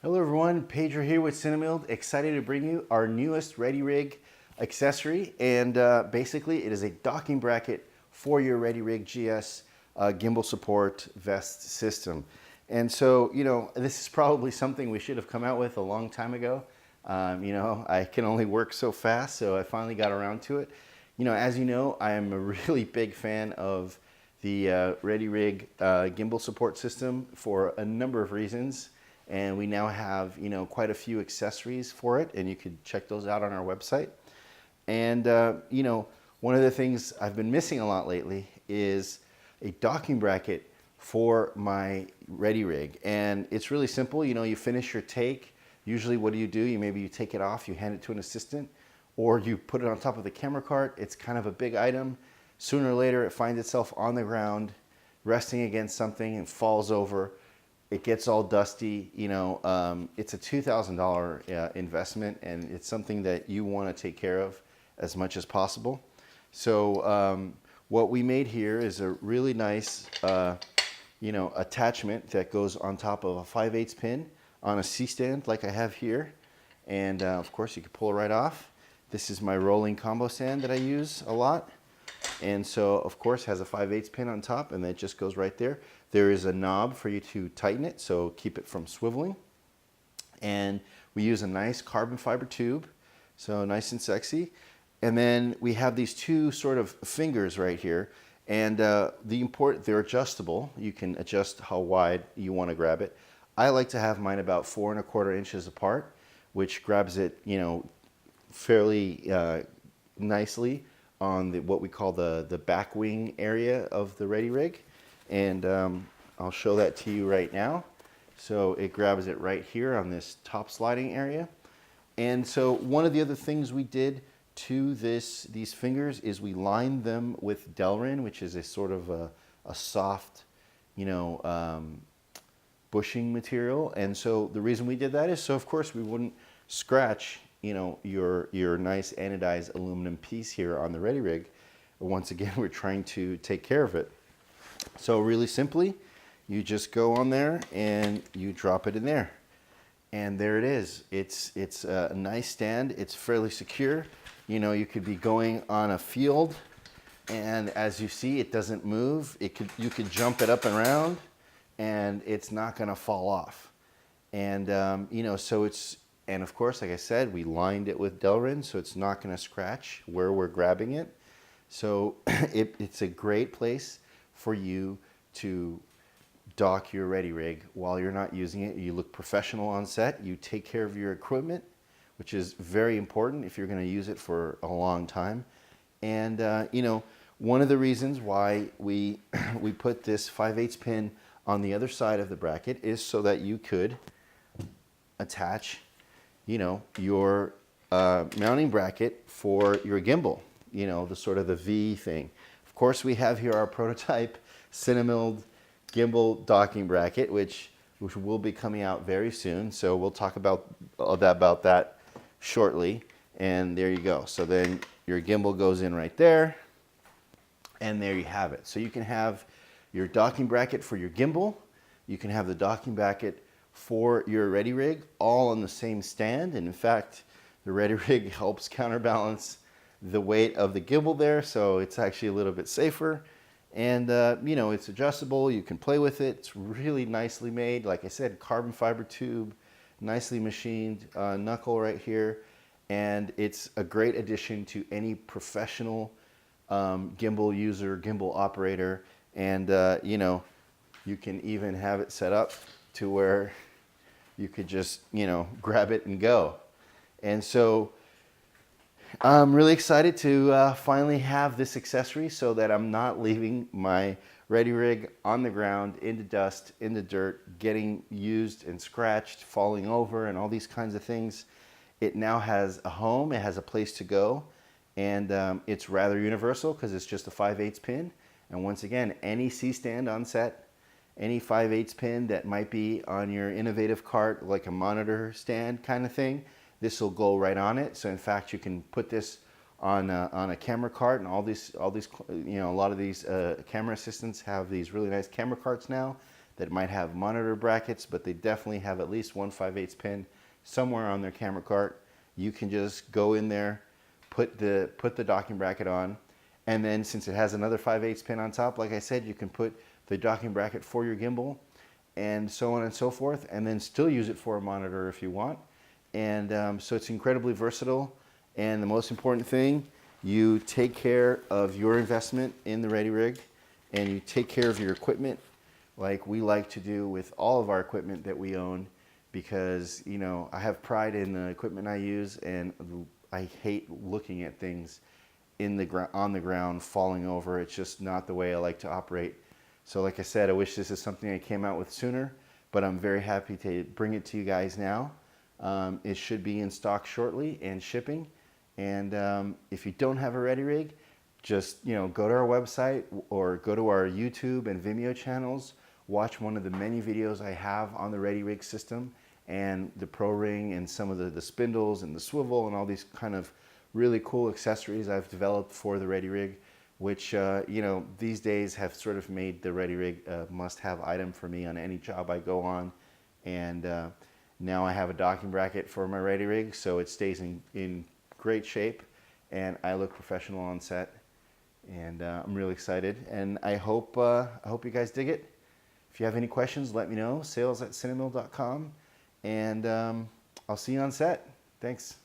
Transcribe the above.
Hello everyone, Pedro here with CineMilled. Excited to bring you our newest Readyrig accessory, and basically it is a docking bracket for your Readyrig GS gimbal support vest system. And so, this is probably something we should have come out with a long time ago. I can only work so fast, so I finally got around to it. As you know, I am a really big fan of the Readyrig gimbal support system for a number of reasons. And we now have, quite a few accessories for it, and you could check those out on our website. And, one of the things I've been missing a lot lately is a docking bracket for my Readyrig. And it's really simple. You finish your take. Usually what do? Maybe you take it off, you hand it to an assistant, or you put it on top of the camera cart. It's kind of a big item. Sooner or later, it finds itself on the ground, resting against something and falls over. It gets all dusty. It's a $2,000 investment, and it's something that you want to take care of as much as possible. So what we made here is a really nice attachment that goes on top of a 5/8 pin on a C-stand like I have here. And of course you can pull it right off. This is my rolling combo stand that I use a lot. And so, of course, has a 5/8 pin on top, and that just goes right there. There is a knob for you to tighten it, so keep it from swiveling. And we use a nice carbon fiber tube, so nice and sexy. And then we have these two sort of fingers right here, and they're adjustable. You can adjust how wide you want to grab it. I like to have mine about 4 1/4 inches apart, which grabs it, fairly nicely on what we call the back wing area of the Readyrig. And I'll show that to you right now. So it grabs it right here on this top sliding area. And so one of the other things we did to these fingers is we lined them with delrin, which is a sort of a soft, bushing material. And so the reason we did that is so, of course, we wouldn't scratch your nice anodized aluminum piece here on the Readyrig. Once again, we're trying to take care of it. So really simply, you just go on there and you drop it in there. And there it is. It's a nice stand. It's fairly secure. You could be going on a field, and as you see, it doesn't move. You could jump it up and around, and it's not going to fall off. And and of course, like I said, we lined it with delrin, so it's not going to scratch where we're grabbing it. So it's a great place for you to dock your Readyrig while you're not using it. You look professional on set. You take care of your equipment, which is very important if you're going to use it for a long time. And one of the reasons why we put this 5/8 pin on the other side of the bracket is so that you could attach your mounting bracket for your gimbal, the sort of the V thing. Of course, we have here our prototype CineMilled gimbal docking bracket, which will be coming out very soon. So we'll talk about that shortly. And there you go. So then your gimbal goes in right there, and there you have it. So you can have your docking bracket for your gimbal. You can have the docking bracket for your Readyrig all on the same stand. And in fact, the Readyrig helps counterbalance the weight of the gimbal there, so it's actually a little bit safer. And it's adjustable. You can play with it. It's really nicely made. Like I said, carbon fiber tube, nicely machined knuckle right here. And it's a great addition to any professional gimbal user, gimbal operator. And you can even have it set up to where you could just, grab it and go. And so I'm really excited to finally have this accessory so that I'm not leaving my Readyrig on the ground, in the dust, in the dirt, getting used and scratched, falling over, and all these kinds of things. It now has a home, it has a place to go, and it's rather universal because it's just a 5/8 pin. And once again, any C-stand on set, any 5/8 pin that might be on your innovative cart, like a monitor stand kind of thing, this will go right on it. So in fact, you can put this on a camera cart, and a lot of these camera assistants have these really nice camera carts now that might have monitor brackets, but they definitely have at least one 5/8 pin somewhere on their camera cart. You can just go in there, put the docking bracket on, and then since it has another 5/8 pin on top, like I said, you can put the docking bracket for your gimbal and so on and so forth, and then still use it for a monitor if you want. And so it's incredibly versatile. And the most important thing, you take care of your investment in the Readyrig, and you take care of your equipment like we like to do with all of our equipment that we own, because you know I have pride in the equipment I use, and I hate looking at things on the ground falling over. It's just not the way I like to operate. So like I said, I wish this is something I came out with sooner, but I'm very happy to bring it to you guys now. It should be in stock shortly and shipping. And if you don't have a Readyrig, just go to our website or go to our YouTube and Vimeo channels. Watch one of the many videos I have on the Readyrig system and the Pro Ring and some of the spindles and the swivel and all these kind of really cool accessories I've developed for the Readyrig, which these days have sort of made the Readyrig a must-have item for me on any job I go on. And now I have a docking bracket for my Readyrig, so it stays in great shape, and I look professional on set. And I'm really excited, and I hope you guys dig it. If you have any questions, let me know. Sales@cinemilled.com, and I'll see you on set. Thanks.